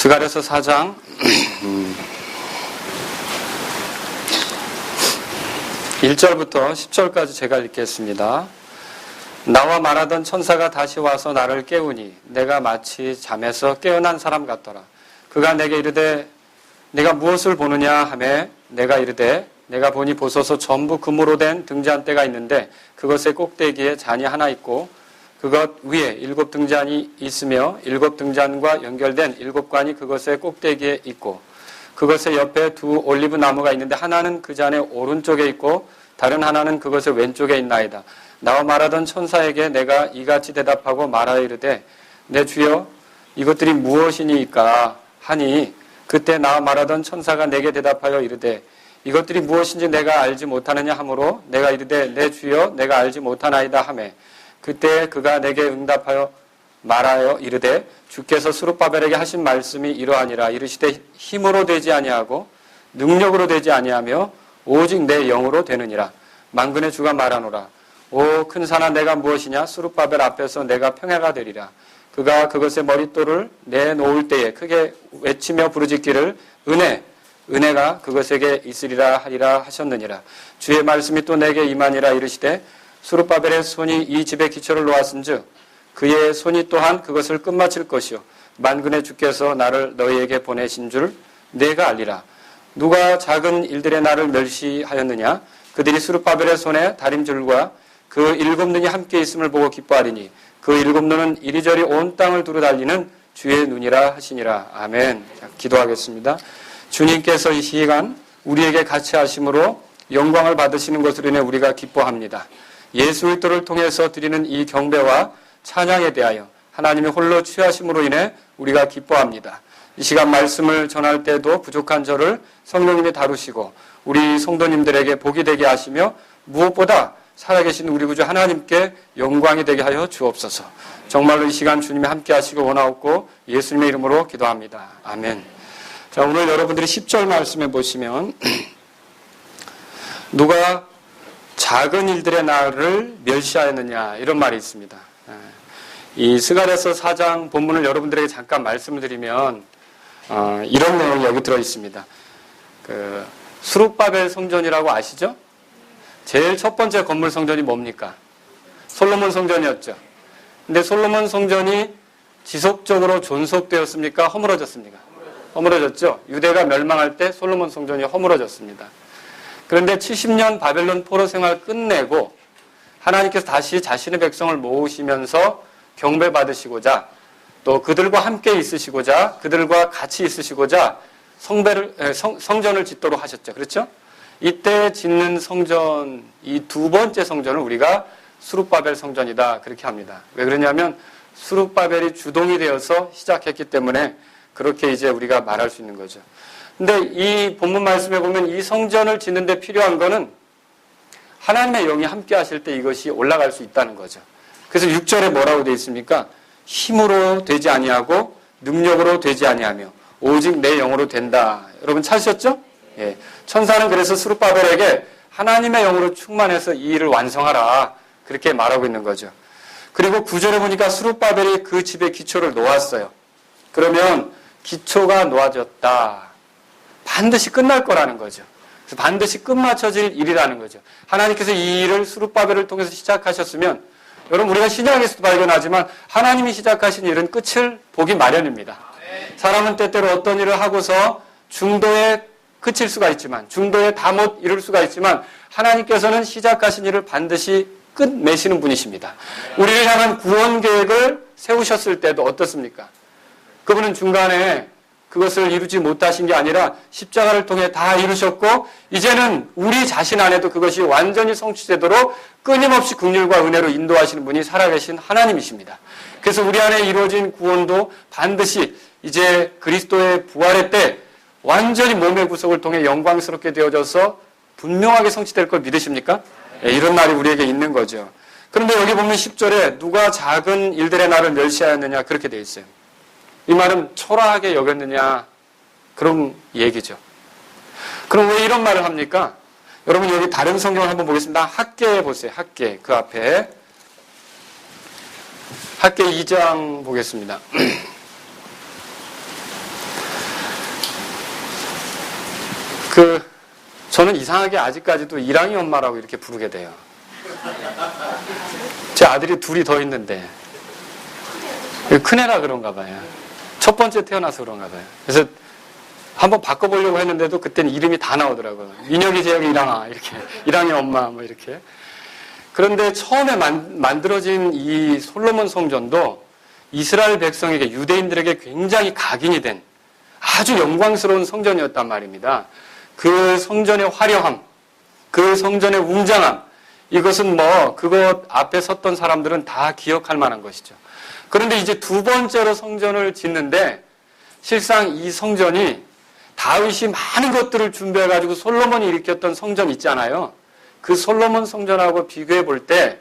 스가랴서 4장 1절부터 10절까지 제가 읽겠습니다. 나와 말하던 천사가 다시 와서 나를 깨우니 내가 마치 잠에서 깨어난 사람 같더라. 그가 내게 이르되 내가 무엇을 보느냐 하매 내가 이르되 내가 보니 보소서 전부 금으로 된 등잔대가 있는데 그것의 꼭대기에 잔이 하나 있고 그것 위에 7 등잔이 있으며 7 등잔과 연결된 7관이 그것의 꼭대기에 있고 그것의 옆에 2 올리브 나무가 있는데 하나는 그 잔의 오른쪽에 있고 다른 하나는 그것의 왼쪽에 있나이다. 나와 말하던 천사에게 내가 이같이 대답하고 말하여 이르되 내 주여 이것들이 무엇이니까 하니 그때 나와 말하던 천사가 내게 대답하여 이르되 이것들이 무엇인지 내가 알지 못하느냐 하므로 내가 이르되 내 주여 내가 알지 못하나이다 하매 그때 그가 내게 응답하여 말하여 이르되 주께서 스룹바벨에게 하신 말씀이 이러하니라. 이르시되 힘으로 되지 아니하고 능력으로 되지 아니하며 오직 내 영으로 되느니라. 만군의 주가 말하노라. 오 큰 산아 내가 무엇이냐? 스룹바벨 앞에서 내가 평야가 되리라. 그가 그것의 머릿돌을 내놓을 때에 크게 외치며 부르짖기를 은혜가 그것에게 있으리라 하리라 하셨느니라. 주의 말씀이 또 내게 임하니라. 이르시되 스룹바벨의 손이 이 집의 기초를 놓았은즉 그의 손이 또한 그것을 끝마칠 것이요 만군의 주께서 나를 너희에게 보내신 줄 내가 알리라. 누가 작은 일들의 나를 멸시하였느냐? 그들이 스룹바벨의 손에 다림줄과 그 7 눈이 함께 있음을 보고 기뻐하리니 그 7 눈은 이리저리 온 땅을 두루 달리는 주의 눈이라 하시니라. 아멘. 자, 기도하겠습니다. 주님께서 이 시간 우리에게 같이 하심으로 영광을 받으시는 것으로 인해 우리가 기뻐합니다. 예수 그리스도를 통해서 드리는 이 경배와 찬양에 대하여 하나님이 홀로 취하심으로 인해 우리가 기뻐합니다. 이 시간 말씀을 전할 때도 부족한 저를 성령님이 다루시고 우리 성도님들에게 복이 되게 하시며 무엇보다 살아계신 우리 구주 하나님께 영광이 되게 하여 주옵소서. 정말로 이 시간 주님이 함께 하시고 원하옵고 예수님의 이름으로 기도합니다. 아멘. 자, 오늘 여러분들이 10절 말씀해 보시면 누가 작은 일들의 나를 멸시하였느냐 이런 말이 있습니다. 이 스가랴서 4장 본문을 여러분들에게 잠깐 말씀을 드리면 이런 내용이 여기 들어 있습니다. 그 스룹바벨 성전이라고 아시죠? 제일 첫 번째 건물 성전이 뭡니까? 솔로몬 성전이었죠. 근데 솔로몬 성전이 지속적으로 존속되었습니까? 허물어졌습니까? 허물어졌죠. 유대가 멸망할 때 솔로몬 성전이 허물어졌습니다. 그런데 70년 바벨론 포로 생활 끝내고 하나님께서 다시 자신의 백성을 모으시면서 경배받으시고자 또 그들과 함께 있으시고자 그들과 같이 있으시고자 성전을 짓도록 하셨죠. 그렇죠? 이때 짓는 성전, 이 2번째 성전을 우리가 스룹바벨 성전이다 그렇게 합니다. 왜 그러냐면 스룹바벨이 주동이 되어서 시작했기 때문에 그렇게 이제 우리가 말할 수 있는 거죠. 근데 이 본문 말씀에 보면 이 성전을 짓는 데 필요한 거는 하나님의 영이 함께 하실 때 이것이 올라갈 수 있다는 거죠. 그래서 6절에 뭐라고 되어 있습니까? 힘으로 되지 아니하고 능력으로 되지 아니하며 오직 내 영으로 된다. 여러분 찾으셨죠? 예. 천사는 그래서 스룹바벨에게 하나님의 영으로 충만해서 이 일을 완성하라. 그렇게 말하고 있는 거죠. 그리고 9절에 보니까 스룹바벨이 그 집의 기초를 놓았어요. 그러면 기초가 놓아졌다. 반드시 끝날 거라는 거죠. 그래서 반드시 끝마쳐질 일이라는 거죠. 하나님께서 이 일을 스룹바벨을 통해서 시작하셨으면 여러분 우리가 신약에서도 발견하지만 하나님이 시작하신 일은 끝을 보기 마련입니다. 사람은 때때로 어떤 일을 하고서 중도에 그칠 수가 있지만 중도에 다 못 이룰 수가 있지만 하나님께서는 시작하신 일을 반드시 끝내시는 분이십니다. 우리를 향한 구원 계획을 세우셨을 때도 어떻습니까? 그분은 중간에 그것을 이루지 못하신 게 아니라 십자가를 통해 다 이루셨고 이제는 우리 자신 안에도 그것이 완전히 성취되도록 끊임없이 긍휼과 은혜로 인도하시는 분이 살아계신 하나님이십니다. 그래서 우리 안에 이루어진 구원도 반드시 이제 그리스도의 부활의 때 완전히 몸의 구속을 통해 영광스럽게 되어져서 분명하게 성취될 걸 믿으십니까? 네, 이런 날이 우리에게 있는 거죠. 그런데 여기 보면 10절에 누가 작은 일들의 나를 멸시하였느냐 그렇게 되어 있어요. 이 말은 초라하게 여겼느냐 그런 얘기죠. 그럼 왜 이런 말을 합니까? 여러분 여기 다른 성경을 한번 보겠습니다. 학궤 보세요. 학궤 그 앞에 학궤 2장 보겠습니다. 저는 이상하게 아직까지도 이랑이 엄마라고 이렇게 부르게 돼요. 제 아들이 둘이 더 있는데 큰애라 그런가 봐요. 첫 번째 태어나서 그런가 봐요. 그래서 한번 바꿔보려고 했는데도 그때는 이름이 다 나오더라고요. 민혁이, 재혁이, 이랑아 이렇게, 이랑이 엄마 뭐 이렇게. 그런데 처음에 만들어진 이 솔로몬 성전도 이스라엘 백성에게, 유대인들에게 굉장히 각인이 된 아주 영광스러운 성전이었단 말입니다. 그 성전의 화려함, 그 성전의 웅장함, 이것은 그것 앞에 섰던 사람들은 다 기억할 만한 것이죠. 그런데 이제 두 번째로 성전을 짓는데 실상 이 성전이 다윗이 많은 것들을 준비해가지고 솔로몬이 일으켰던 성전 있잖아요. 그 솔로몬 성전하고 비교해 볼 때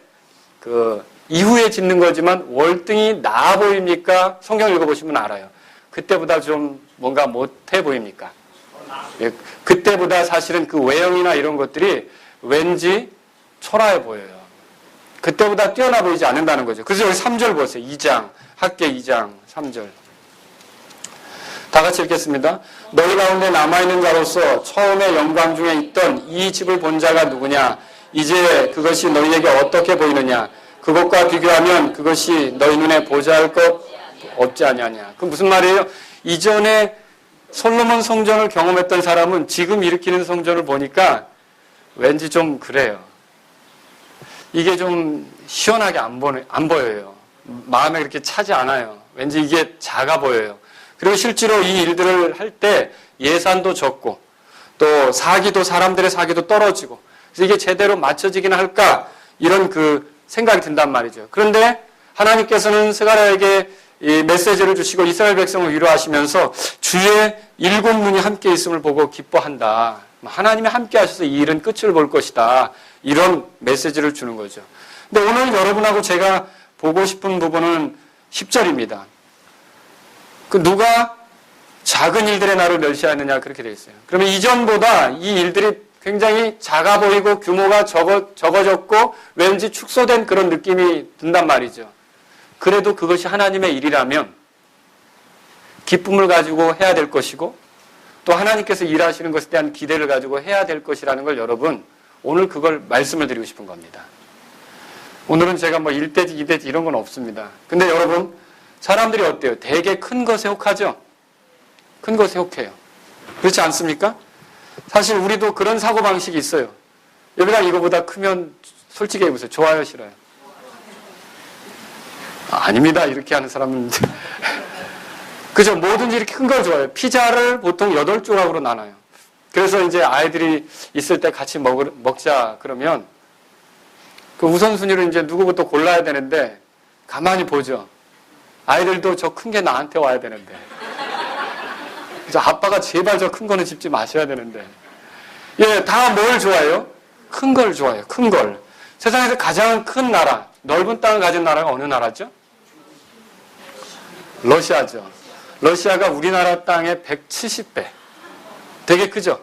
이후에 짓는 거지만 월등히 나아 보입니까? 성경 읽어보시면 알아요. 그때보다 좀 뭔가 못해 보입니까? 예, 그때보다 사실은 그 외형이나 이런 것들이 왠지 초라해 보여요. 그때보다 뛰어나 보이지 않는다는 거죠. 그래서 여기 3절 보세요. 2장, 학계 2장 3절. 다 같이 읽겠습니다. 너희 가운데 남아있는 자로서 처음에 영광 중에 있던 이 집을 본 자가 누구냐? 이제 그것이 너희에게 어떻게 보이느냐? 그것과 비교하면 그것이 너희 눈에 보잘 것 없지 아니하냐? 그 무슨 말이에요? 이전에 솔로몬 성전을 경험했던 사람은 지금 일으키는 성전을 보니까 왠지 좀 그래요. 이게 좀 시원하게 안 보여요. 마음에 그렇게 차지 않아요. 왠지 이게 작아 보여요. 그리고 실제로 이 일들을 할 때 예산도 적고 또 사람들의 사기도 떨어지고 그래서 이게 제대로 맞춰지긴 할까 이런 생각이 든단 말이죠. 그런데 하나님께서는 스가랴에게 이 메시지를 주시고 이스라엘 백성을 위로하시면서 주의 7눈이 함께 있음을 보고 기뻐한다. 하나님이 함께 하셔서 이 일은 끝을 볼 것이다. 이런 메시지를 주는 거죠. 근데 오늘 여러분하고 제가 보고 싶은 부분은 10절입니다. 누가 작은 일들의 나를 멸시하느냐 그렇게 되어 있어요. 그러면 이전보다 이 일들이 굉장히 작아 보이고 규모가 적어졌고 왠지 축소된 그런 느낌이 든단 말이죠. 그래도 그것이 하나님의 일이라면 기쁨을 가지고 해야 될 것이고 또 하나님께서 일하시는 것에 대한 기대를 가지고 해야 될 것이라는 걸 여러분 오늘 그걸 말씀을 드리고 싶은 겁니다. 오늘은 제가 1대지 2대지 이런 건 없습니다. 근데 여러분 사람들이 어때요? 되게 큰 것에 혹하죠? 큰 것에 혹해요. 그렇지 않습니까? 사실 우리도 그런 사고방식이 있어요. 여기다 이거보다 크면 솔직히 해보세요. 좋아요, 싫어요? 아닙니다. 이렇게 하는 사람은. 그죠? 뭐든지 이렇게 큰 걸 좋아해요. 피자를 보통 8조각으로 나눠요. 그래서 이제 아이들이 있을 때 같이 먹자 그러면 그 우선순위를 이제 누구부터 골라야 되는데 가만히 보죠. 아이들도 저 큰 게 나한테 와야 되는데. 그래서 아빠가 제발 저 큰 거는 집지 마셔야 되는데. 예, 다 뭘 좋아해요? 큰 걸 좋아해요. 큰 걸. 세상에서 가장 큰 나라, 넓은 땅을 가진 나라가 어느 나라죠? 러시아죠. 러시아가 우리나라 땅의 170배. 되게 크죠?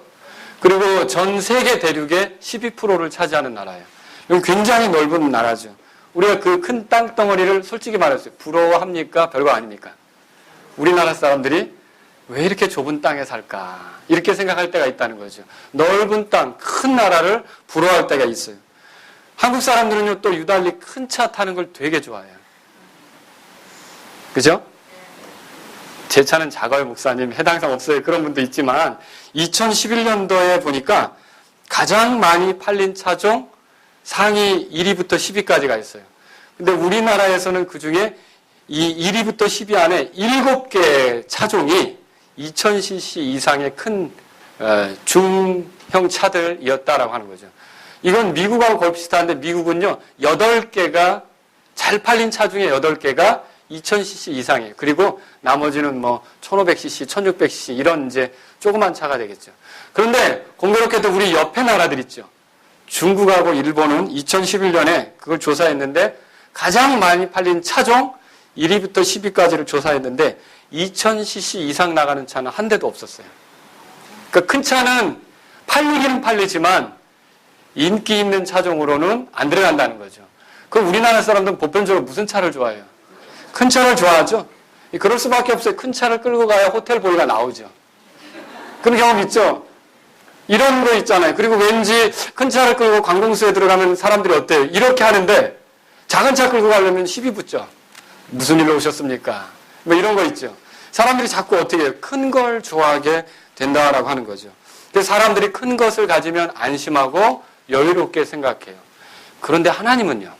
그리고 전 세계 대륙의 12%를 차지하는 나라예요. 이건 굉장히 넓은 나라죠. 우리가 그 큰 땅덩어리를 솔직히 말해서 부러워합니까? 별거 아닙니까? 우리나라 사람들이 왜 이렇게 좁은 땅에 살까? 이렇게 생각할 때가 있다는 거죠. 넓은 땅, 큰 나라를 부러워할 때가 있어요. 한국 사람들은요, 또 유달리 큰 차 타는 걸 되게 좋아해요. 그죠? 제 차는 자가요 목사님 해당상 없어요. 그런 분도 있지만 2011년도에 보니까 가장 많이 팔린 차종 상위 1위부터 10위까지가 있어요. 근데 우리나라에서는 그 중에 이 1위부터 10위 안에 7개 차종이 2000cc 이상의 큰 중형 차들이었다라고 하는 거죠. 이건 미국하고 거의 비슷한데 미국은요 8개가 잘 팔린 차 중에 8개가 2000cc 이상이에요. 그리고 나머지는 1500cc, 1600cc 이런 이제 조그만 차가 되겠죠. 그런데 공교롭게도 우리 옆에 나라들 있죠. 중국하고 일본은 2011년에 그걸 조사했는데 가장 많이 팔린 차종 1위부터 10위까지를 조사했는데 2000cc 이상 나가는 차는 한 대도 없었어요. 그러니까 큰 차는 팔리기는 팔리지만 인기 있는 차종으로는 안 들어간다는 거죠. 그럼 우리나라 사람들은 보편적으로 무슨 차를 좋아해요? 큰 차를 좋아하죠? 그럴 수밖에 없어요. 큰 차를 끌고 가야 호텔 보이가 나오죠. 그런 경험 있죠? 이런 거 있잖아요. 그리고 왠지 큰 차를 끌고 관공서에 들어가면 사람들이 어때요? 이렇게 하는데 작은 차 끌고 가려면 시비 붙죠. 무슨 일로 오셨습니까? 뭐 이런 거 있죠. 사람들이 자꾸 어떻게 해요? 큰 걸 좋아하게 된다라고 하는 거죠. 그래서 사람들이 큰 것을 가지면 안심하고 여유롭게 생각해요. 그런데 하나님은요.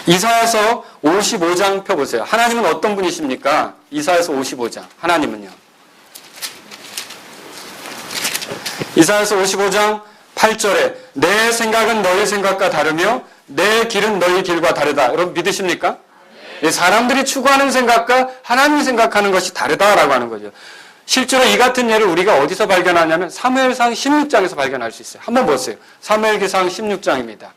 이사야서 55장 펴보세요. 하나님은 어떤 분이십니까? 이사야서 55장. 하나님은요. 이사야서 55장 8절에 내 생각은 너희 생각과 다르며 내 길은 너희 길과 다르다. 여러분 믿으십니까? 네. 사람들이 추구하는 생각과 하나님이 생각하는 것이 다르다라고 하는 거죠. 실제로 이 같은 예를 우리가 어디서 발견하냐면 사무엘상 16장에서 발견할 수 있어요. 한번 보세요. 사무엘기상 16장입니다.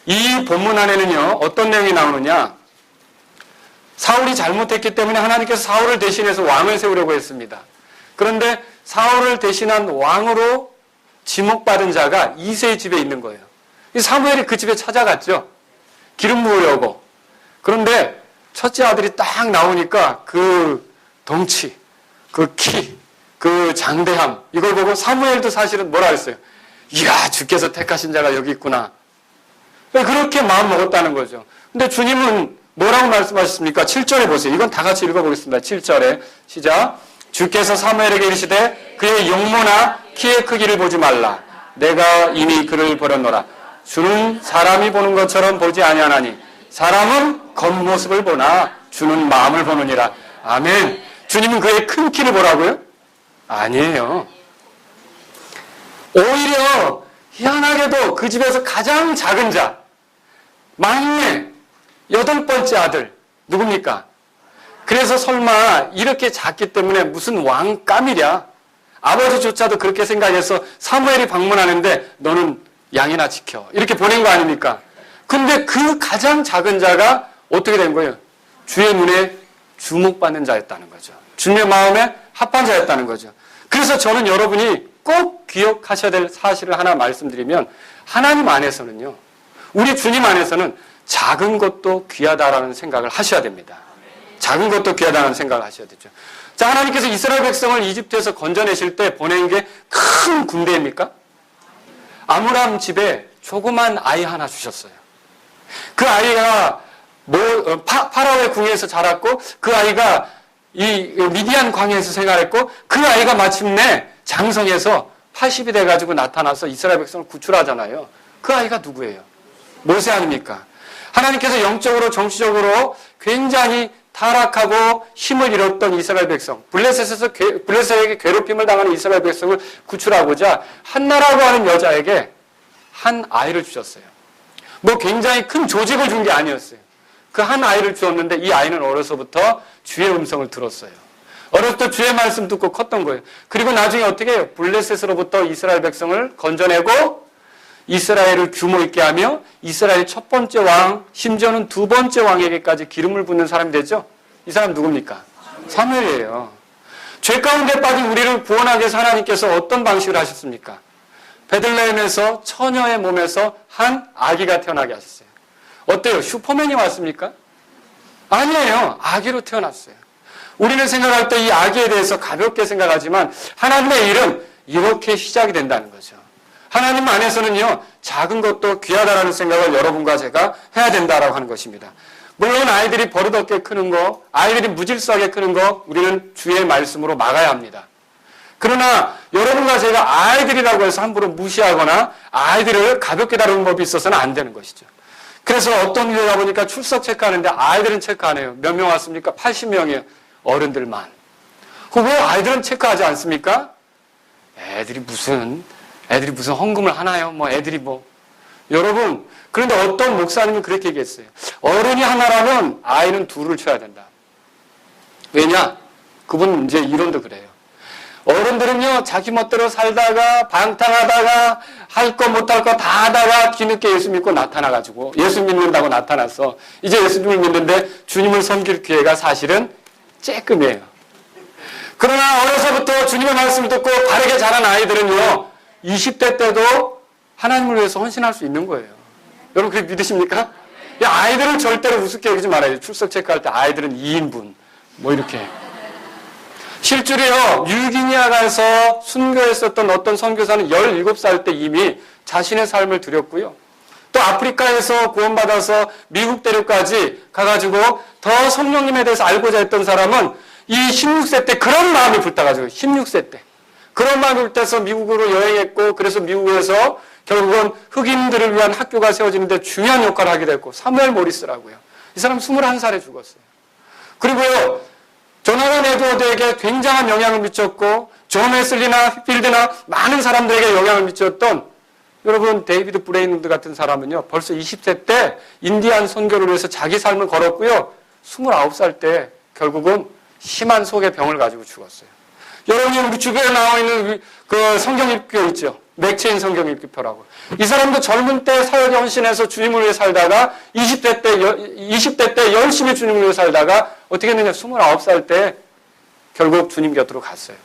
이 본문 안에는요. 어떤 내용이 나오느냐. 사울이 잘못했기 때문에 하나님께서 사울을 대신해서 왕을 세우려고 했습니다. 그런데 사울을 대신한 왕으로 지목받은 자가 이새의 집에 있는 거예요. 사무엘이 그 집에 찾아갔죠. 기름 부으려고. 그런데 첫째 아들이 딱 나오니까 그 덩치, 그 키, 그 장대함 이걸 보고 사무엘도 사실은 뭐라 했어요? 이야 주께서 택하신 자가 여기 있구나. 그렇게 마음 먹었다는 거죠. 근데 주님은 뭐라고 말씀하셨습니까? 7절에 보세요. 이건 다 같이 읽어보겠습니다. 7절에 시작. 주께서 사무엘에게 이르시되 그의 용모나 키의 크기를 보지 말라. 내가 이미 그를 버렸노라. 주는 사람이 보는 것처럼 보지 아니하나니 사람은 겉모습을 보나 주는 마음을 보느니라. 아멘. 주님은 그의 큰 키를 보라고요? 아니에요. 오히려 희한하게도 그 집에서 가장 작은 자, 막내, 8번째 아들, 누굽니까? 그래서 설마 이렇게 작기 때문에 무슨 왕감이랴? 아버지조차도 그렇게 생각해서 사무엘이 방문하는데 너는 양이나 지켜. 이렇게 보낸 거 아닙니까? 근데 그 가장 작은 자가 어떻게 된 거예요? 주의 눈에 주목받는 자였다는 거죠. 주님의 마음에 합한 자였다는 거죠. 그래서 저는 여러분이 꼭 기억하셔야 될 사실을 하나 말씀드리면 하나님 안에서는요. 우리 주님 안에서는 작은 것도 귀하다라는 생각을 하셔야 됩니다. 작은 것도 귀하다는 생각을 하셔야 되죠. 자, 하나님께서 이스라엘 백성을 이집트에서 건져내실 때 보낸 게 큰 군대입니까? 아므람 집에 조그만 아이 하나 주셨어요. 그 아이가 파라오의 궁에서 자랐고 그 아이가 이 미디안 광야에서 생활했고 그 아이가 마침내 장성해서 80이 돼가지고 나타나서 이스라엘 백성을 구출하잖아요. 그 아이가 누구예요? 모세 아닙니까? 하나님께서 영적으로 정치적으로 굉장히 타락하고 힘을 잃었던 이스라엘 백성, 블레셋에게 괴롭힘을 당하는 이스라엘 백성을 구출하고자 한나라고 하는 여자에게 한 아이를 주셨어요. 뭐 굉장히 큰 조직을 준 게 아니었어요. 그 한 아이를 주었는데 이 아이는 어려서부터 주의 음성을 들었어요. 어렸을 때 주의 말씀 듣고 컸던 거예요. 그리고 나중에 어떻게 해요? 블레셋으로부터 이스라엘 백성을 건져내고 이스라엘을 규모 있게 하며 이스라엘 첫 번째 왕, 심지어는 두 번째 왕에게까지 기름을 붓는 사람이 되죠? 이 사람 누굽니까? 사무엘이에요. 죄 가운데 빠진 우리를 구원하기 위해서 하나님께서 어떤 방식을 하셨습니까? 베들레헴에서 처녀의 몸에서 한 아기가 태어나게 하셨어요. 어때요? 슈퍼맨이 왔습니까? 아니에요. 아기로 태어났어요. 우리는 생각할 때 이 아기에 대해서 가볍게 생각하지만 하나님의 일은 이렇게 시작이 된다는 거죠. 하나님 안에서는요, 작은 것도 귀하다라는 생각을 여러분과 제가 해야 된다라고 하는 것입니다. 물론 아이들이 버릇없게 크는 거, 아이들이 무질서하게 크는 거, 우리는 주의 말씀으로 막아야 합니다. 그러나 여러분과 제가 아이들이라고 해서 함부로 무시하거나 아이들을 가볍게 다루는 법이 있어서는 안 되는 것이죠. 그래서 어떤 교회가 보니까 출석 체크하는데 아이들은 체크 안 해요. 몇 명 왔습니까? 80명이에요. 어른들만. 왜 아이들은 체크하지 않습니까? 애들이 무슨 헌금을 하나요? 여러분, 그런데 어떤 목사님은 그렇게 얘기했어요. 어른이 하나라면 아이는 둘을 쳐야 된다. 왜냐? 그분 이제 이론도 그래요. 어른들은요, 자기 멋대로 살다가, 방탕하다가, 할 거 못할 거 다 하다가 뒤늦게 예수 믿고 나타나가지고, 예수 믿는다고 나타났어. 이제 예수님을 믿는데 주님을 섬길 기회가 사실은 쬐끔이에요. 그러나 어려서부터 주님의 말씀을 듣고 바르게 자란 아이들은요, 20대 때도 하나님을 위해서 헌신할 수 있는 거예요. 여러분 그게 믿으십니까? 아이들을 절대로 우습게 여기지 말아요. 출석 체크할 때 아이들은 2인분 이렇게 실제로요, 뉴기니아에서 순교했었던 어떤 선교사는 17살 때 이미 자신의 삶을 드렸고요. 또 아프리카에서 구원받아서 미국 대륙까지 가가지고 더 성령님에 대해서 알고자 했던 사람은 이 16세 때 그런 마음이 불타가지고 16세 때 그런 마음이 불타서 미국으로 여행했고, 그래서 미국에서 결국은 흑인들을 위한 학교가 세워지는데 중요한 역할을 하게 됐고, 사무엘 모리스라고요. 이 사람 21살에 죽었어요. 그리고요, 조나단 에드워드에게 굉장한 영향을 미쳤고, 존 웨슬리나 휘필드나 많은 사람들에게 영향을 미쳤던 여러분 데이비드 브레이너드 같은 사람은요, 벌써 20세 때 인디안 선교를 위해서 자기 삶을 걸었고요, 29살 때 결국은 심한 속의 병을 가지고 죽었어요. 여러분이 우리 주변에 나와 있는 그 성경 읽기표 있죠? 맥체인 성경 읽기표라고. 이 사람도 젊은 때 사역에 헌신해서 주님을 위해 살다가 20대 때 열심히 주님을 위해 살다가 어떻게 했느냐? 29살 때 결국 주님 곁으로 갔어요.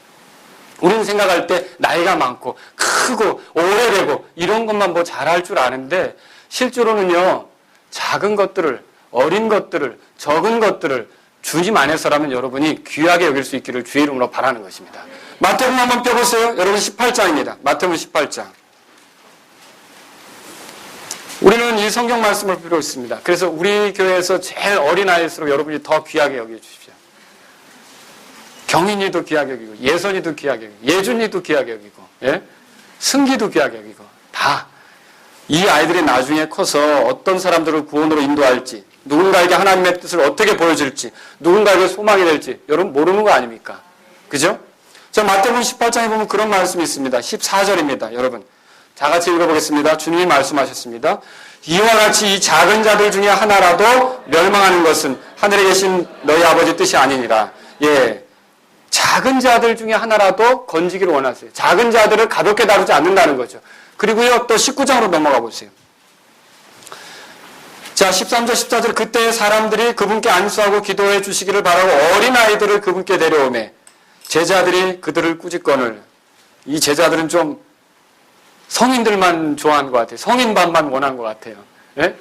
우리는 생각할 때 나이가 많고 크고 오래되고 이런 것만 뭐 잘할 줄 아는데, 실제로는요, 작은 것들을, 어린 것들을, 적은 것들을 주님 안에서라면 여러분이 귀하게 여길 수 있기를 주의 이름으로 바라는 것입니다. 마태복음 한번 펴보세요. 여러분 18장입니다. 마태복음 18장. 우리는 이 성경 말씀을 필요 있습니다. 그래서 우리 교회에서 제일 어린 아이일수록 여러분이 더 귀하게 여겨주십시오. 경인이도 귀하게 여기고, 예선이도 귀하게 여기고, 예준이도 귀하게 여기고, 예? 승기도 귀하게 여기고, 다 이 아이들이 나중에 커서 어떤 사람들을 구원으로 인도할지, 누군가에게 하나님의 뜻을 어떻게 보여줄지, 누군가에게 소망이 될지 여러분 모르는 거 아닙니까? 그죠? 자, 마태복음 18장에 보면 그런 말씀이 있습니다. 14절입니다. 여러분 다 같이 읽어보겠습니다. 주님이 말씀하셨습니다. 이와 같이 이 작은 자들 중에 하나라도 멸망하는 것은 하늘에 계신 너희 아버지 뜻이 아니니라. 예, 작은 자들 중에 하나라도 건지기를 원하세요. 작은 자들을 가볍게 다루지 않는다는 거죠. 그리고요, 또 19장으로 넘어가 보세요. 자, 13절, 14절. 그때 사람들이 그분께 안수하고 기도해 주시기를 바라고 어린아이들을 그분께 데려오매 제자들이 그들을 꾸짖거늘. 이 제자들은 좀 성인들만 좋아하는 것 같아요. 성인반만 원한 것 같아요. 예?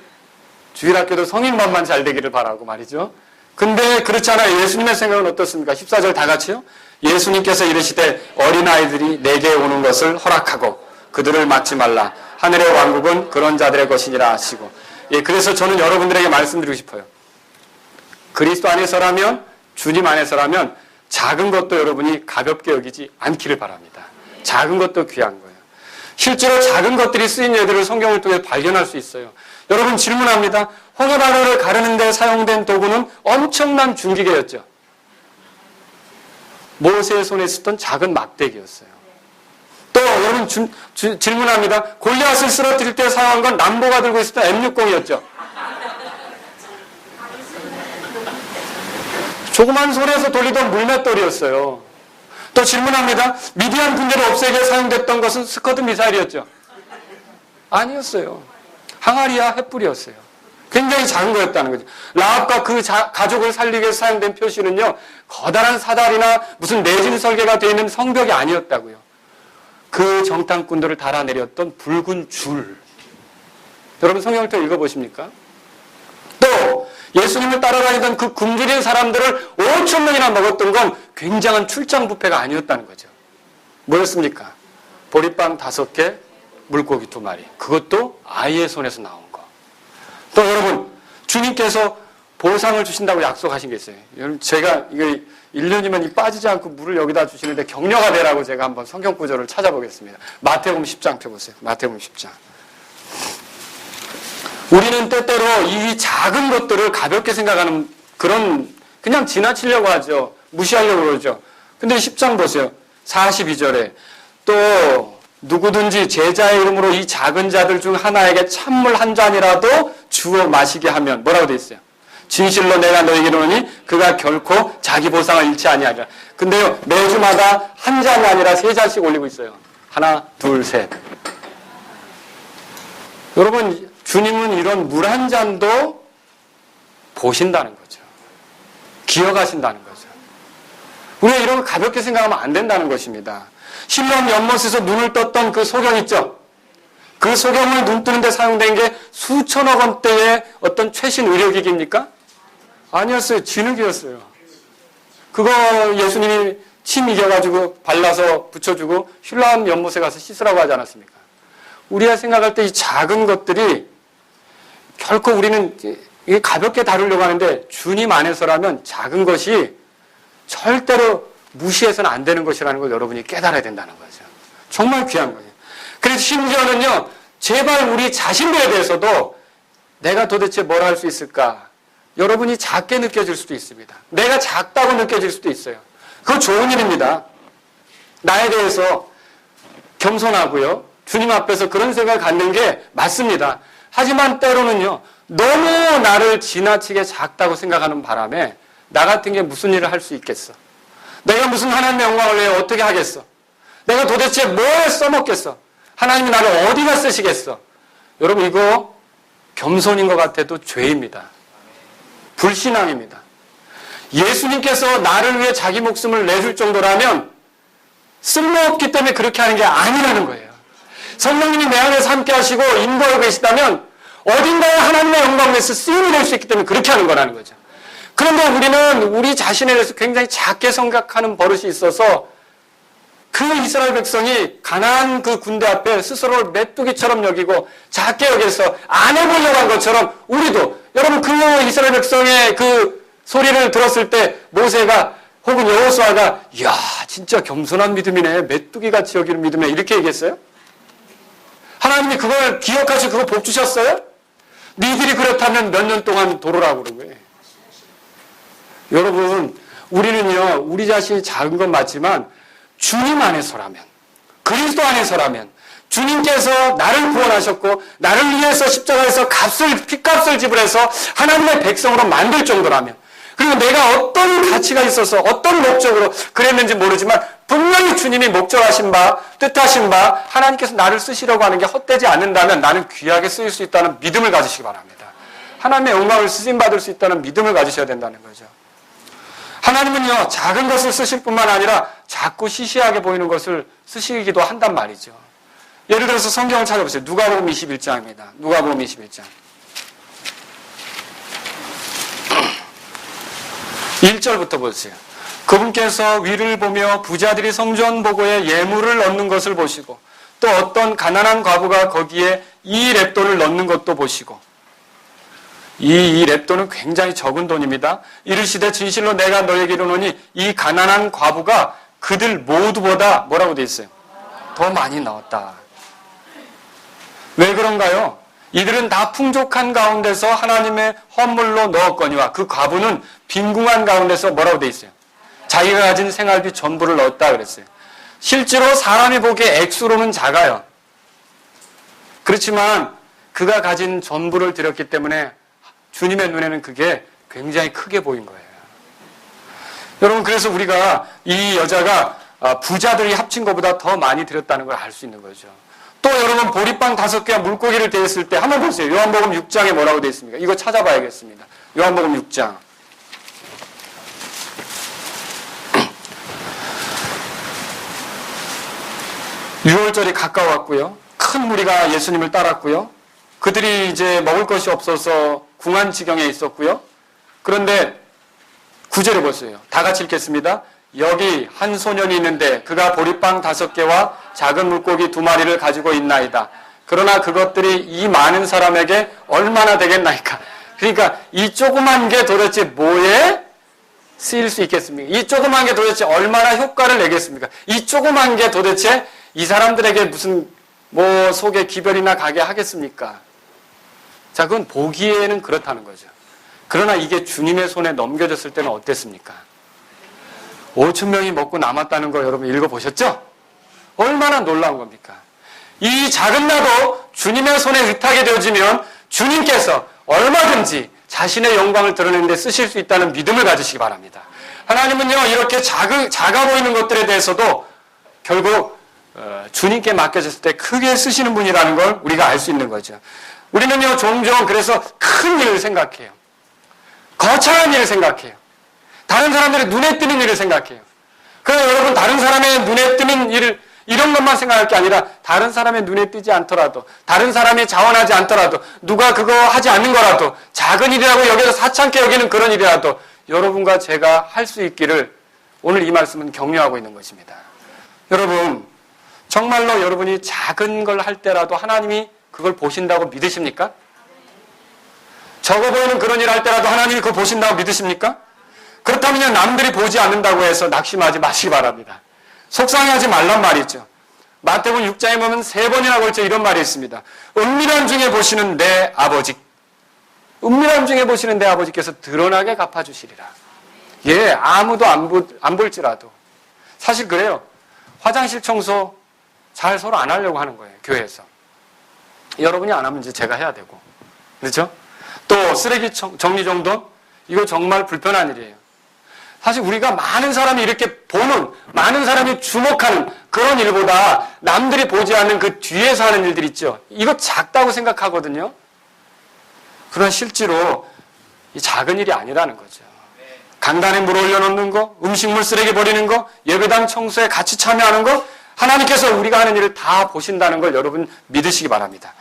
주일학교도 성인반만 잘 되기를 바라고 말이죠. 근데 그렇지 않아요. 예수님의 생각은 어떻습니까? 14절 다 같이요. 예수님께서 이르시되 어린아이들이 내게 오는 것을 허락하고 그들을 막지 말라. 하늘의 왕국은 그런 자들의 것이니라 하시고. 예, 그래서 저는 여러분들에게 말씀드리고 싶어요. 그리스도 안에서라면, 주님 안에서라면 작은 것도 여러분이 가볍게 여기지 않기를 바랍니다. 작은 것도 귀한 거예요. 실제로 작은 것들이 쓰인 예들을 성경을 통해 발견할 수 있어요. 여러분 질문합니다. 홍해바다를 가르는 데 사용된 도구는 엄청난 중기계였죠. 모세의 손에 있었던 작은 막대기였어요. 또 여러분 질문합니다. 골리앗을 쓰러뜨릴 때 사용한 건 남보가 들고 있었던 M60이었죠. 조그만 손에서 돌리던 물맷돌이었어요. 또 질문합니다. 미디안 군대를 없애기 위해 사용됐던 것은 스커드 미사일이었죠. 아니었어요. 항아리와 횃불이었어요. 굉장히 작은 거였다는 거죠. 라합과 그 가족을 살리기 위해 사용된 표시는요, 커다란 사다리나 무슨 내진 설계가 되어 있는 성벽이 아니었다고요. 그 정탐꾼들을 달아내렸던 붉은 줄. 여러분 성경을 또 읽어보십니까? 또 예수님을 따라다니던 그 굶주린 사람들을 5천 명이나 먹었던 건 굉장한 출장 뷔페가 아니었다는 거죠. 뭐였습니까? 보리빵 5개, 물고기 2마리. 그것도 아이의 손에서 나온 거. 또 여러분, 주님께서 보상을 주신다고 약속하신 게 있어요. 여러분, 제가 이거 1년이면 빠지지 않고 물을 여기다 주시는데 격려가 되라고 제가 한번 성경 구절을 찾아보겠습니다. 마태복음 10장 펴보세요. 마태복음 10장. 우리는 때때로 이 작은 것들을 가볍게 생각하는 그런, 그냥 지나치려고 하죠. 무시하려고 그러죠. 근데 10장 보세요. 42절에 또 누구든지 제자의 이름으로 이 작은 자들 중 하나에게 찬물 한 잔이라도 주어 마시게 하면 뭐라고 돼 있어요? 진실로 내가 너에게 이르노니 그가 결코 자기 보상을 잃지 아니하리라. 근데요, 매주마다 한 잔이 아니라 3잔씩 올리고 있어요. 하나, 둘, 셋. 여러분, 주님은 이런 물 한 잔도 보신다는 거죠. 기억하신다는 거죠. 우리가 이런 거 가볍게 생각하면 안 된다는 것입니다. 실로암 연못에서 눈을 떴던 그 소경 있죠? 그 소경을 눈 뜨는 데 사용된 게 수천억 원대의 어떤 최신 의료기기입니까? 아니었어요. 진흙이었어요. 그거 예수님이 침 이겨가지고 발라서 붙여주고 슐라운 연못에 가서 씻으라고 하지 않았습니까? 우리가 생각할 때 이 작은 것들이 결코 우리는 이게 가볍게 다루려고 하는데 주님 안에서라면 작은 것이 절대로 무시해서는 안 되는 것이라는 걸 여러분이 깨달아야 된다는 거죠. 정말 귀한 거예요. 그래서 심지어는요, 제발 우리 자신들에 대해서도 내가 도대체 뭘 할 수 있을까? 여러분이 작게 느껴질 수도 있습니다. 내가 작다고 느껴질 수도 있어요. 그거 좋은 일입니다. 나에 대해서 겸손하고요. 주님 앞에서 그런 생각을 갖는 게 맞습니다. 하지만 때로는요, 너무 나를 지나치게 작다고 생각하는 바람에 나 같은 게 무슨 일을 할 수 있겠어? 내가 무슨 하나님의 영광을 위해 어떻게 하겠어? 내가 도대체 뭘 써먹겠어? 하나님이 나를 어디다 쓰시겠어? 여러분, 이거 겸손인 것 같아도 죄입니다. 불신앙입니다. 예수님께서 나를 위해 자기 목숨을 내줄 정도라면 쓸모없기 때문에 그렇게 하는 게 아니라는 거예요. 성령님이 내 안에서 함께 하시고 인도하고 계시다면 어딘가에 하나님의 영광을 위해서 쓰임이 될 수 있기 때문에 그렇게 하는 거라는 거죠. 그런데 우리는 우리 자신에 대해서 굉장히 작게 생각하는 버릇이 있어서 그 이스라엘 백성이 가나안 그 군대 앞에 스스로를 메뚜기처럼 여기고 작게 여기서 안 해보려고 한 것처럼 우리도 여러분 그 이스라엘 백성의 그 소리를 들었을 때 모세가 혹은 여호수아가 이야 진짜 겸손한 믿음이네 메뚜기같이 여기는 믿음이네 이렇게 얘기했어요? 하나님이 그걸 기억하시고 그거 복 주셨어요? 니들이 그렇다면 몇 년 동안 돌으라고 그런 거예요. 여러분 우리는요 우리 자신이 작은 건 맞지만 주님 안에서라면 그리스도 안에서라면 주님께서 나를 구원하셨고 나를 위해서 십자가에서 핏값을 지불해서 하나님의 백성으로 만들 정도라면 그리고 내가 어떤 가치가 있어서 어떤 목적으로 그랬는지 모르지만 분명히 주님이 목적하신 바 뜻하신 바 하나님께서 나를 쓰시려고 하는 게 헛되지 않는다면 나는 귀하게 쓰일 수 있다는 믿음을 가지시기 바랍니다. 하나님의 영광을 쓰임받을 수 있다는 믿음을 가지셔야 된다는 거죠. 하나님은요 작은 것을 쓰실 뿐만 아니라 작고 시시하게 보이는 것을 쓰시기도 한단 말이죠. 예를 들어서 성경을 찾아보세요. 누가복음 21장입니다. 누가복음 21장 1절부터 보세요. 그분께서 위를 보며 부자들이 성전 보고에 예물을 넣는 것을 보시고 또 어떤 가난한 과부가 거기에 2렙돈을 넣는 것도 보시고 이 렙돈은 굉장히 적은 돈입니다. 이르시되 진실로 내가 너에게 이르노니 이 가난한 과부가 그들 모두보다 뭐라고 돼 있어요? 더 많이 넣었다. 왜 그런가요? 이들은 다 풍족한 가운데서 하나님의 헌물로 넣었거니와 그 과부는 빈궁한 가운데서 뭐라고 돼 있어요? 자기가 가진 생활비 전부를 넣었다 그랬어요. 실제로 사람이 보기에 액수로는 작아요. 그렇지만 그가 가진 전부를 드렸기 때문에 주님의 눈에는 그게 굉장히 크게 보인 거예요. 여러분 그래서 우리가 이 여자가 부자들이 합친 것보다 더 많이 드렸다는 걸 알 수 있는 거죠. 또 여러분 보리빵 5개와 물고기를 대했을 때 한번 보세요. 요한복음 6장에 뭐라고 되어 있습니까? 이거 찾아봐야겠습니다. 요한복음 6장 6월절이 가까웠고요. 큰 무리가 예수님을 따랐고요. 그들이 이제 먹을 것이 없어서 궁한 지경에 있었고요. 그런데 9절에 보세요. 다 같이 읽겠습니다. 여기 한 소년이 있는데 그가 보리빵 5개와 작은 물고기 2마리를 가지고 있나이다. 그러나 그것들이 이 많은 사람에게 얼마나 되겠나이까. 그러니까 이 조그만 게 도대체 뭐에 쓰일 수 있겠습니까? 이 조그만 게 도대체 얼마나 효과를 내겠습니까? 이 조그만 게 도대체 이 사람들에게 무슨 속에 기별이나 가게 하겠습니까? 자, 그건 보기에는 그렇다는 거죠. 그러나 이게 주님의 손에 넘겨졌을 때는 어땠습니까? 5,000명이 먹고 남았다는 거 여러분 읽어보셨죠? 얼마나 놀라운 겁니까? 이 작은 나도 주님의 손에 의탁이 되어지면 주님께서 얼마든지 자신의 영광을 드러내는 데 쓰실 수 있다는 믿음을 가지시기 바랍니다. 하나님은요 이렇게 작아 보이는 것들에 대해서도 결국 주님께 맡겨졌을 때 크게 쓰시는 분이라는 걸 우리가 알 수 있는 거죠. 우리는요 종종 그래서 큰 일을 생각해요. 거창한 일을 생각해요. 다른 사람들의 눈에 띄는 일을 생각해요. 그래서 여러분 다른 사람의 눈에 띄는 일을 이런 것만 생각할 게 아니라 다른 사람의 눈에 띄지 않더라도 다른 사람이 자원하지 않더라도 누가 그거 하지 않는 거라도 작은 일이라고 여기서 사창게 여기는 그런 일이라도 여러분과 제가 할 수 있기를 오늘 이 말씀은 격려하고 있는 것입니다. 여러분, 정말로 여러분이 작은 걸 할 때라도 하나님이 그걸 보신다고 믿으십니까? 적어 보이는 그런 일 할 때라도 하나님이 그걸 보신다고 믿으십니까? 그렇다면 남들이 보지 않는다고 해서 낙심하지 마시기 바랍니다. 속상해하지 말란 말이죠. 마태복음 6장에 보면 3번이나 걸쳐 이런 말이 있습니다. 은밀한 중에 보시는 내 아버지, 은밀한 중에 보시는 내 아버지께서 드러나게 갚아주시리라. 예, 아무도 안 볼지라도. 사실 그래요. 화장실 청소 잘 서로 안 하려고 하는 거예요, 교회에서. 여러분이 안 하면 이제 제가 해야 되고. 그렇죠? 또 쓰레기 정리정돈, 이거 정말 불편한 일이에요. 사실 우리가 많은 사람이 이렇게 보는, 많은 사람이 주목하는 그런 일보다 남들이 보지 않는 그 뒤에서 하는 일들 있죠. 이거 작다고 생각하거든요. 그러나 실제로 이 작은 일이 아니라는 거죠. 강단에 물 올려놓는 거, 음식물 쓰레기 버리는 거, 예배당 청소에 같이 참여하는 거, 하나님께서 우리가 하는 일을 다 보신다는 걸 여러분 믿으시기 바랍니다.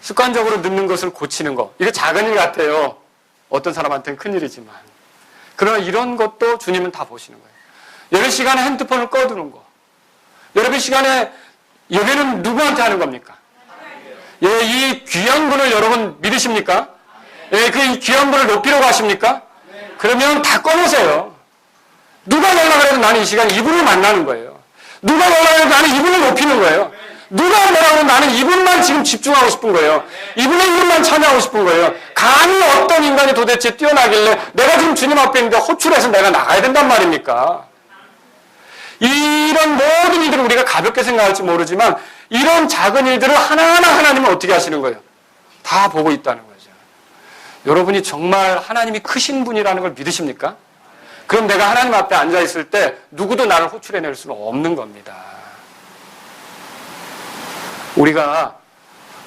습관적으로 늦는 것을 고치는 거, 이게 작은 일 같아요. 어떤 사람한테는 큰 일이지만. 그러나 이런 것도 주님은 다 보시는 거예요. 예배 시간에 핸드폰을 꺼두는 거. 예배 시간에 예배는 누구한테 하는 겁니까? 예, 이 귀한 분을 여러분 믿으십니까? 예, 그 귀한 분을 높이러 가십니까? 그러면 다 꺼놓으세요. 누가 연락을 해도 나는 이 시간 이분을 만나는 거예요. 누가 연락을 해도 나는 이분을 높이는 거예요. 누가 뭐라고 해도 나는 이분만 지금 집중하고 싶은 거예요. 이분의 이름만 찬양하고 싶은 거예요. 감히 어떤 인간이 도대체 뛰어나길래 내가 지금 주님 앞에 있는데 호출해서 내가 나가야 된단 말입니까? 이런 모든 일들을 우리가 가볍게 생각할지 모르지만 이런 작은 일들을 하나하나 하나님은 어떻게 하시는 거예요? 다 보고 있다는 거죠. 여러분이 정말 하나님이 크신 분이라는 걸 믿으십니까? 그럼 내가 하나님 앞에 앉아있을 때 누구도 나를 호출해낼 수는 없는 겁니다. 우리가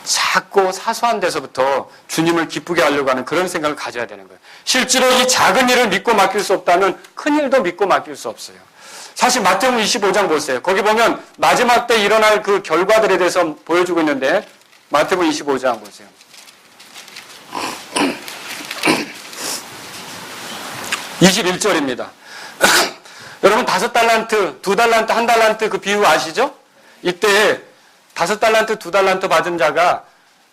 작고 사소한 데서부터 주님을 기쁘게 하려고 하는 그런 생각을 가져야 되는 거예요. 실제로 이 작은 일을 믿고 맡길 수 없다면 큰 일도 믿고 맡길 수 없어요. 사실 마태복음 25장 보세요. 거기 보면 마지막 때 일어날 그 결과들에 대해서 보여주고 있는데 마태복음 25장 보세요. 21절입니다. 여러분 5달란트, 2달란트, 1달란트 그 비유 아시죠? 이때 5달란트, 2달란트 받은 자가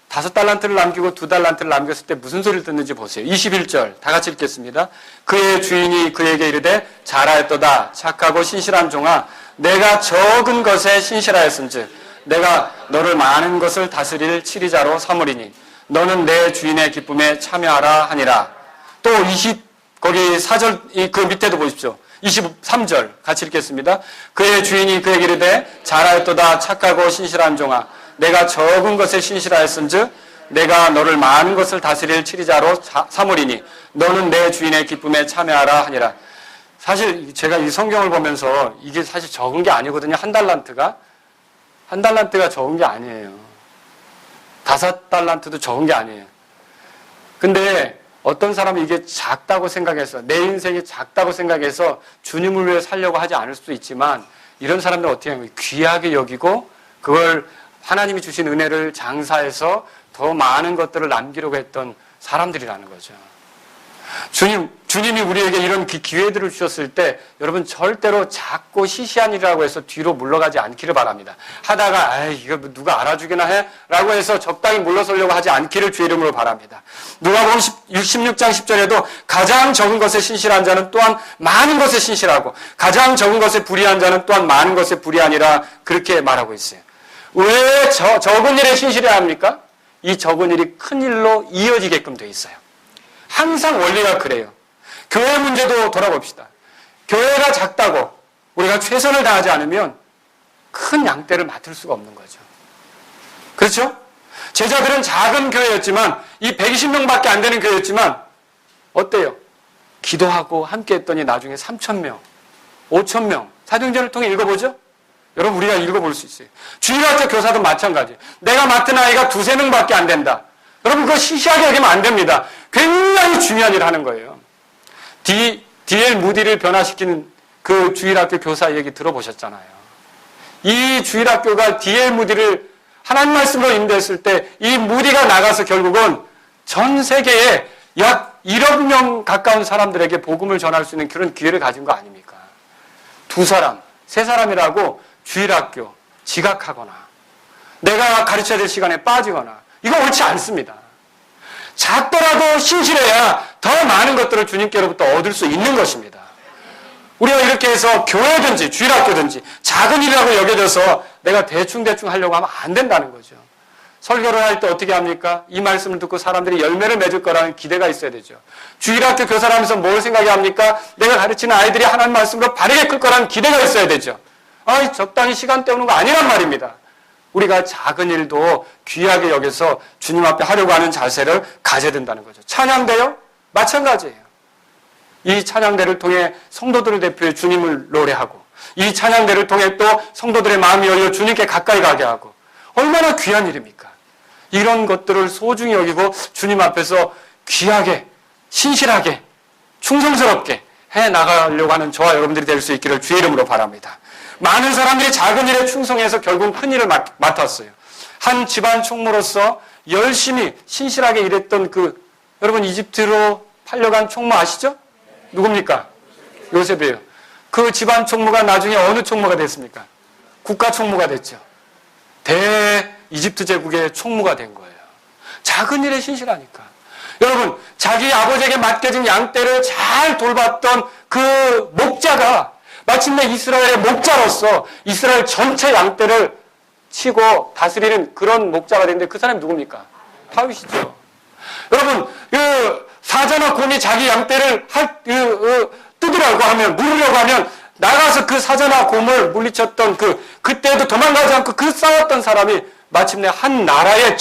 5달란트를 남기고 2달란트를 남겼을 때 무슨 소리를 듣는지 보세요. 21절 다 같이 읽겠습니다. 그의 주인이 그에게 이르되 잘하였도다 착하고 신실한 종아 내가 적은 것에 신실하였은즉 내가 너를 많은 것을 다스릴 치리자로 삼으리니 너는 내 주인의 기쁨에 참여하라 하니라. 또 거기 4절 그 밑에도 보십시오. 23절 같이 읽겠습니다. 그의 주인이 그에게 이르되 잘하였도다 착하고 신실한 종아 내가 적은 것에 신실하였은즉 내가 너를 많은 것을 다스릴 치리자로 삼으리니 너는 내 주인의 기쁨에 참여하라 하니라. 사실 제가 이 성경을 보면서 이게 사실 적은 게 아니거든요. 1달란트가 적은 게 아니에요. 5달란트도 적은 게 아니에요. 근데 어떤 사람은 이게 작다고 생각해서 내 인생이 작다고 생각해서 주님을 위해 살려고 하지 않을 수도 있지만 이런 사람들은 어떻게 하면 귀하게 여기고 그걸 하나님이 주신 은혜를 장사해서 더 많은 것들을 남기려고 했던 사람들이라는 거죠. 주님이 우리에게 이런 기회들을 주셨을 때 여러분 절대로 작고 시시한 일이라고 해서 뒤로 물러가지 않기를 바랍니다. 하다가 이거 누가 알아주기나 해? 라고 해서 적당히 물러서려고 하지 않기를 주의 이름으로 바랍니다. 누가복음 16장 10절에도 가장 적은 것에 신실한 자는 또한 많은 것에 신실하고 가장 적은 것에 불의한 자는 또한 많은 것에 불의하니라 그렇게 말하고 있어요. 왜 적은 일에 신실해야 합니까? 이 적은 일이 큰 일로 이어지게끔 돼 있어요. 항상 원리가 그래요. 교회 문제도 돌아봅시다. 교회가 작다고 우리가 최선을 다하지 않으면 큰 양떼를 맡을 수가 없는 거죠. 그렇죠? 제자들은 작은 교회였지만 이 120명밖에 안 되는 교회였지만 어때요? 기도하고 함께 했더니 나중에 3,000명, 5,000명 사도행전을 통해 읽어보죠? 여러분 우리가 읽어볼 수 있어요. 주일학교 교사도 마찬가지. 내가 맡은 아이가 2-3명밖에 안 된다. 여러분 그거 시시하게 여기면 안 됩니다. 굉장히 중요한 일을 하는 거예요. D.L. 무디를 변화시키는 그 주일학교 교사 얘기 들어보셨잖아요. 이 주일학교가 D.L. 무디를 하나님 말씀으로 인도했을 때 이 무디가 나가서 결국은 전 세계에 약 1억 명 가까운 사람들에게 복음을 전할 수 있는 그런 기회를 가진 거 아닙니까? 두 사람, 세 사람이라고 주일학교 지각하거나 내가 가르쳐야 될 시간에 빠지거나 이거 옳지 않습니다. 작더라도 신실해야 더 많은 것들을 주님께로부터 얻을 수 있는 것입니다. 우리가 이렇게 해서 교회든지 주일학교든지 작은 일이라고 여겨져서 내가 대충 하려고 하면 안 된다는 거죠. 설교를 할 때 어떻게 합니까? 이 말씀을 듣고 사람들이 열매를 맺을 거라는 기대가 있어야 되죠. 주일학교 교사라면서 뭘 생각합니까? 내가 가르치는 아이들이 하나님 말씀으로 바르게 클 거라는 기대가 있어야 되죠. 적당히 시간 때우는 거 아니란 말입니다. 우리가 작은 일도 귀하게 여겨서 주님 앞에 하려고 하는 자세를 가져야 된다는 거죠. 찬양대요? 마찬가지예요. 이 찬양대를 통해 성도들을 대표해 주님을 노래하고 이 찬양대를 통해 또 성도들의 마음이 열려 주님께 가까이 가게 하고 얼마나 귀한 일입니까? 이런 것들을 소중히 여기고 주님 앞에서 귀하게, 신실하게, 충성스럽게 해나가려고 하는 저와 여러분들이 될 수 있기를 주의 이름으로 바랍니다. 많은 사람들이 작은 일에 충성해서 결국 큰 일을 맡았어요. 한 집안 총무로서 열심히 신실하게 일했던 여러분 이집트로 팔려간 총무 아시죠? 누굽니까? 요셉이에요. 그 집안 총무가 나중에 어느 총무가 됐습니까? 국가 총무가 됐죠. 이집트 제국의 총무가 된 거예요. 작은 일에 신실하니까. 여러분, 자기 아버지에게 맡겨진 양떼를 잘 돌봤던 그 목자가 마침내 이스라엘의 목자로서 이스라엘 전체 양떼를 치고 다스리는 그런 목자가 됐는데 그 사람이 누굽니까? 다윗이죠. 여러분, 사자나 곰이 자기 양떼를 뜯으려고 하면, 물으려고 하면 나가서 그 사자나 곰을 물리쳤던 그때도 도망가지 않고 싸웠던 사람이 마침내 한 나라의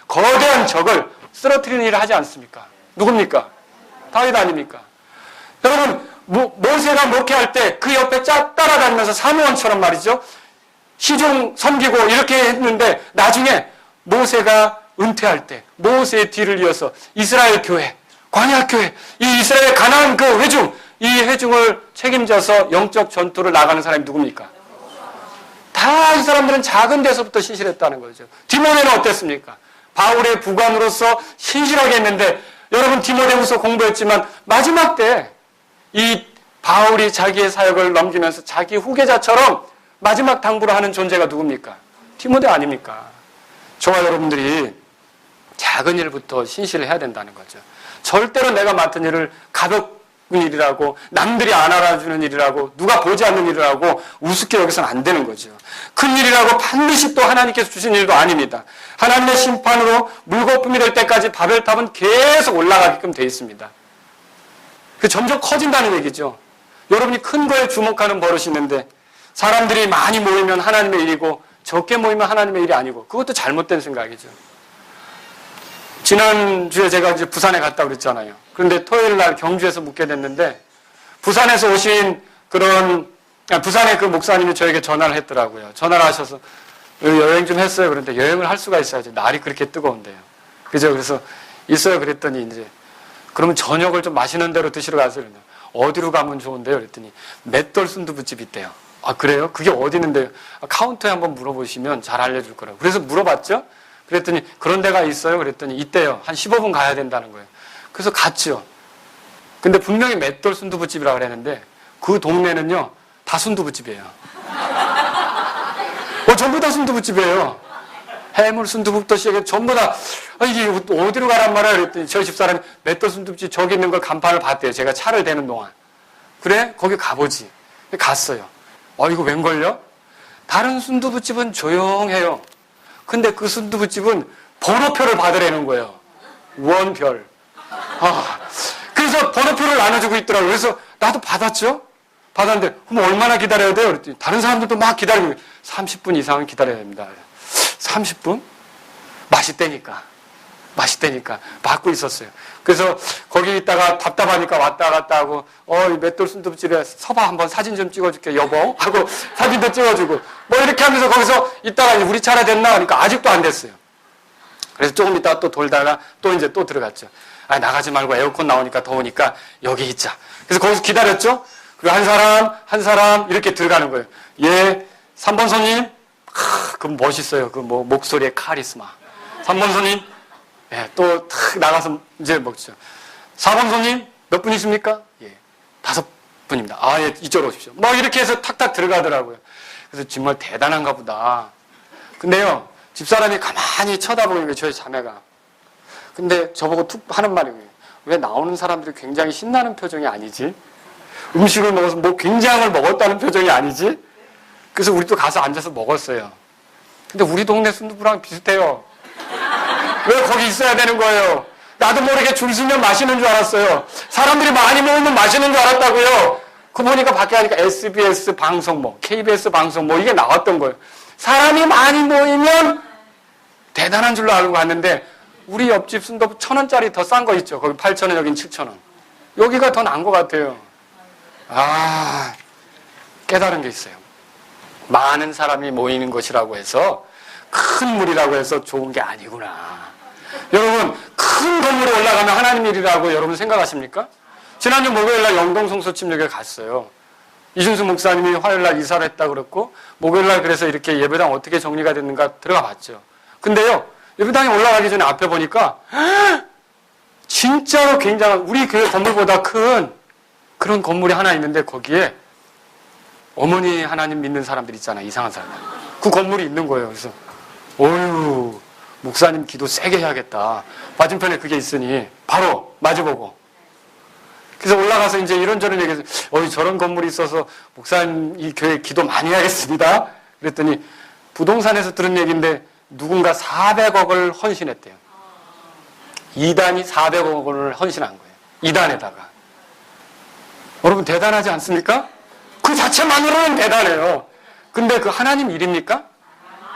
거대한 적을 쓰러뜨리는 일을 하지 않습니까? 누굽니까? 다윗 아닙니까? 여러분, 모세가 목회할 때 그 옆에 따라다니면서 사무원처럼 말이죠. 시종 섬기고 이렇게 했는데 나중에 모세가 은퇴할 때 모세의 뒤를 이어서 이스라엘 교회, 광야교회, 이 이스라엘 가나안 이 회중을 책임져서 영적 전투를 나가는 사람이 누굽니까? 다 이 사람들은 작은 데서부터 신실했다는 거죠. 디모데는 어땠습니까? 바울의 부관으로서 신실하게 했는데 여러분 디모데후서 공부했지만 마지막 때 이 바울이 자기의 사역을 넘기면서 자기 후계자처럼 마지막 당부를 하는 존재가 누굽니까? 디모데 아닙니까? 저와 여러분들이 작은 일부터 신실을 해야 된다는 거죠. 절대로 내가 맡은 일을 가볍은 일이라고 남들이 안 알아주는 일이라고 누가 보지 않는 일이라고 우습게 여기서는 안 되는 거죠. 큰 일이라고 반드시 또 하나님께서 주신 일도 아닙니다. 하나님의 심판으로 물거품이 될 때까지 바벨탑은 계속 올라가게끔 되어 있습니다. 점점 커진다는 얘기죠. 여러분이 큰 거에 주목하는 버릇이 있는데 사람들이 많이 모이면 하나님의 일이고 적게 모이면 하나님의 일이 아니고 그것도 잘못된 생각이죠. 지난주에 제가 이제 부산에 갔다 그랬잖아요. 그런데 토요일 날 경주에서 묵게 됐는데 부산에서 오신 부산의 그 목사님이 저에게 전화를 했더라고요. 전화를 하셔서 여행 좀 했어요. 그런데 여행을 할 수가 있어야지. 날이 그렇게 뜨거운데요. 그죠? 그래서 있어요. 그랬더니 이제 그러면 저녁을 좀 맛있는 데로 드시러 가세요. 어디로 가면 좋은데요? 그랬더니 맷돌 순두부집이 있대요. 아, 그래요? 그게 어디 있는데요? 카운터에 한번 물어보시면 잘 알려줄 거라고. 그래서 물어봤죠? 그랬더니 그런 데가 있어요? 그랬더니 있대요. 한 15분 가야 된다는 거예요. 그래서 갔죠. 근데 분명히 맷돌 순두부집이라고 그랬는데 그 동네는요, 다 순두부집이에요. 전부 다 순두부집이에요. 해물 순두부부터 시작해서 전부 다 이게 어디로 가란 말이야 그랬더니 저희 집사람이 맷돌 순두부집 저기 있는 걸 간판을 봤대요. 제가 차를 대는 동안. 그래? 거기 가보지. 갔어요. 이거 웬걸요? 다른 순두부집은 조용해요. 근데 그 순두부집은 번호표를 받으라는 거예요. 원별. 그래서 번호표를 나눠주고 있더라고요. 그래서 나도 받았죠? 받았는데 그럼 얼마나 기다려야 돼요? 그랬더니 다른 사람들도 막 기다리고 30분 이상은 기다려야 됩니다. 30분? 맛있다니까 받고 있었어요. 그래서 거기 있다가 답답하니까 왔다 갔다 하고 이 맷돌 순두부집에 서봐 한번 사진 좀 찍어줄게 여보 하고 사진도 찍어주고 이렇게 하면서 거기서 있다가 우리 차례 됐나 하니까 아직도 안 됐어요. 그래서 조금 있다가 또 돌다가 또 이제 또 들어갔죠. 나가지 말고 에어컨 나오니까 더우니까 여기 있자. 그래서 거기서 기다렸죠. 그리고 한 사람 이렇게 들어가는 거예요. 예, 3번 손님. 그럼 멋있어요. 목소리의 카리스마. 3번 손님. 예, 또 탁 나가서 이제 먹죠. 4번 손님 몇 분이십니까? 예, 5분. 분입니다. 아, 예, 이쪽으로 오십시오. 뭐 이렇게 해서 탁탁 들어가더라고요. 그래서 정말 대단한가 보다. 근데요, 집사람이 가만히 쳐다보는 게 저희 자매가. 근데 저보고 툭 하는 말이 왜 나오는 사람들이 굉장히 신나는 표정이 아니지? 음식을 먹어서 뭐 굉장을 먹었다는 표정이 아니지? 그래서 우리 또 가서 앉아서 먹었어요. 근데 우리 동네 순두부랑 비슷해요. 왜 거기 있어야 되는 거예요? 나도 모르게 줄 서면 마시는 줄 알았어요. 사람들이 많이 모이면 마시는 줄 알았다고요. 그 보니까 밖에 하니까 SBS 방송 뭐, KBS 방송 뭐 이게 나왔던 거예요. 사람이 많이 모이면 대단한 줄로 알고 갔는데 우리 옆집 순두부 1,000원짜리 더 싼 거 있죠. 거기 8,000원, 여긴 7,000원. 여기가 더 나은 것 같아요. 아, 깨달은 게 있어요. 많은 사람이 모이는 곳이라고 해서 큰 물이라고 해서 좋은 게 아니구나. 여러분, 큰 건물에 올라가면 하나님 일이라고 여러분 생각하십니까? 지난주 목요일날 영동성소침역에 갔어요. 이준수 목사님이 화요일날 이사를 했다고 그랬고 목요일날 그래서 이렇게 예배당 어떻게 정리가 됐는가 들어가 봤죠. 근데요, 예배당에 올라가기 전에 앞에 보니까 진짜로 굉장한 우리 교회 건물보다 큰 그런 건물이 하나 있는데 거기에 어머니 하나님 믿는 사람들 있잖아요. 이상한 사람. 그 건물이 있는 거예요. 그래서 어휴, 목사님 기도 세게 해야겠다. 맞은편에 그게 있으니 바로 마주보고. 그래서 올라가서 이제 이런저런 얘기해서 저런 건물이 있어서 목사님 이 교회 기도 많이 해야겠습니다. 그랬더니 부동산에서 들은 얘기인데 누군가 400억을 헌신했대요. 2단이 400억을 헌신한 거예요. 2단에다가. 여러분 대단하지 않습니까? 그 자체만으로는 대단해요. 근데 그 하나님 일입니까?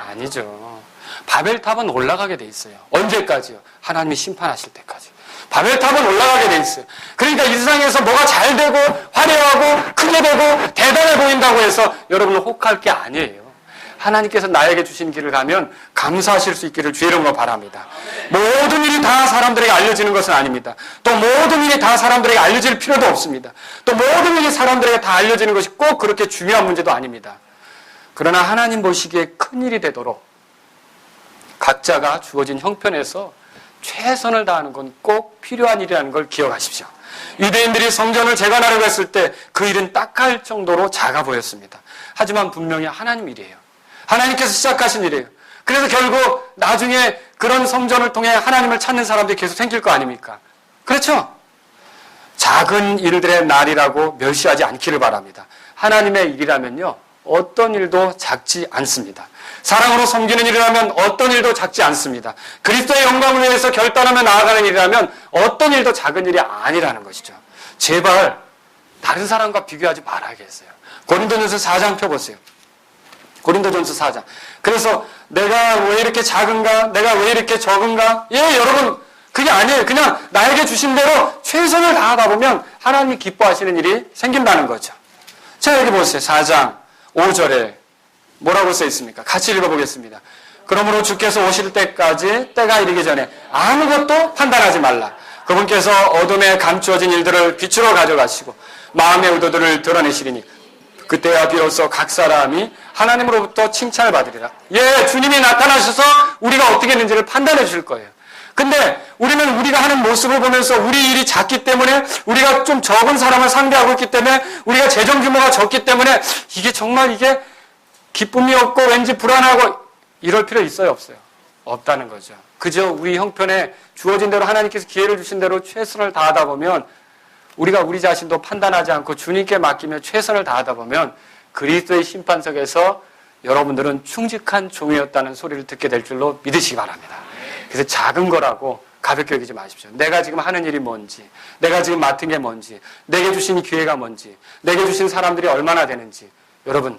아니죠. 바벨탑은 올라가게 돼 있어요. 언제까지요? 하나님이 심판하실 때까지. 바벨탑은 올라가게 돼 있어요. 그러니까 이 세상에서 뭐가 잘 되고 화려하고 크게 되고 대단해 보인다고 해서 여러분은 혹할 게 아니에요. 하나님께서 나에게 주신 길을 가면 감사하실 수 있기를 주의 이름으로 바랍니다. 모든 일이 다 사람들에게 알려지는 것은 아닙니다. 또 모든 일이 다 사람들에게 알려질 필요도 없습니다. 또 모든 일이 사람들에게 다 알려지는 것이 꼭 그렇게 중요한 문제도 아닙니다. 그러나 하나님 보시기에 큰일이 되도록 각자가 주어진 형편에서 최선을 다하는 건 꼭 필요한 일이라는 걸 기억하십시오. 유대인들이 성전을 재건하려고 했을 때 그 일은 딱할 정도로 작아 보였습니다. 하지만 분명히 하나님 일이에요. 하나님께서 시작하신 일이에요. 그래서 결국 나중에 그런 성전을 통해 하나님을 찾는 사람들이 계속 생길 거 아닙니까? 그렇죠? 작은 일들의 날이라고 멸시하지 않기를 바랍니다. 하나님의 일이라면요, 어떤 일도 작지 않습니다. 사랑으로 섬기는 일이라면 어떤 일도 작지 않습니다. 그리스도의 영광을 위해서 결단하며 나아가는 일이라면 어떤 일도 작은 일이 아니라는 것이죠. 제발 다른 사람과 비교하지 말아야겠어요. 고린도전서 4장 펴보세요. 고린도전서 4장. 그래서 내가 왜 이렇게 작은가? 내가 왜 이렇게 적은가? 예, 여러분, 그게 아니에요. 그냥 나에게 주신 대로 최선을 다하다 보면 하나님이 기뻐하시는 일이 생긴다는 거죠. 자, 여기 보세요. 4장 5절에 뭐라고 써 있습니까? 같이 읽어보겠습니다. 그러므로 주께서 오실 때까지 때가 이르기 전에 아무것도 판단하지 말라. 그분께서 어둠에 감추어진 일들을 빛으로 가져가시고 마음의 의도들을 드러내시리니 그때야 비로소 각 사람이 하나님으로부터 칭찬을 받으리라. 예, 주님이 나타나셔서 우리가 어떻게 했는지를 판단해 주실 거예요. 근데 우리는 우리가 하는 모습을 보면서 우리 일이 작기 때문에 우리가 좀 적은 사람을 상대하고 있기 때문에 우리가 재정 규모가 적기 때문에 이게 정말 이게 기쁨이 없고 왠지 불안하고 이럴 필요 있어요, 없어요? 없다는 거죠. 그저 우리 형편에 주어진 대로 하나님께서 기회를 주신 대로 최선을 다하다 보면 우리가 우리 자신도 판단하지 않고 주님께 맡기며 최선을 다하다 보면 그리스도의 심판석에서 여러분들은 충직한 종이었다는 소리를 듣게 될 줄로 믿으시기 바랍니다. 그래서 작은 거라고 가볍게 여기지 마십시오. 내가 지금 하는 일이 뭔지, 내가 지금 맡은 게 뭔지, 내게 주신 기회가 뭔지, 내게 주신 사람들이 얼마나 되는지 여러분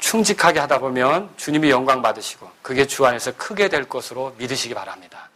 충직하게 하다 보면 주님이 영광 받으시고 그게 주 안에서 크게 될 것으로 믿으시기 바랍니다.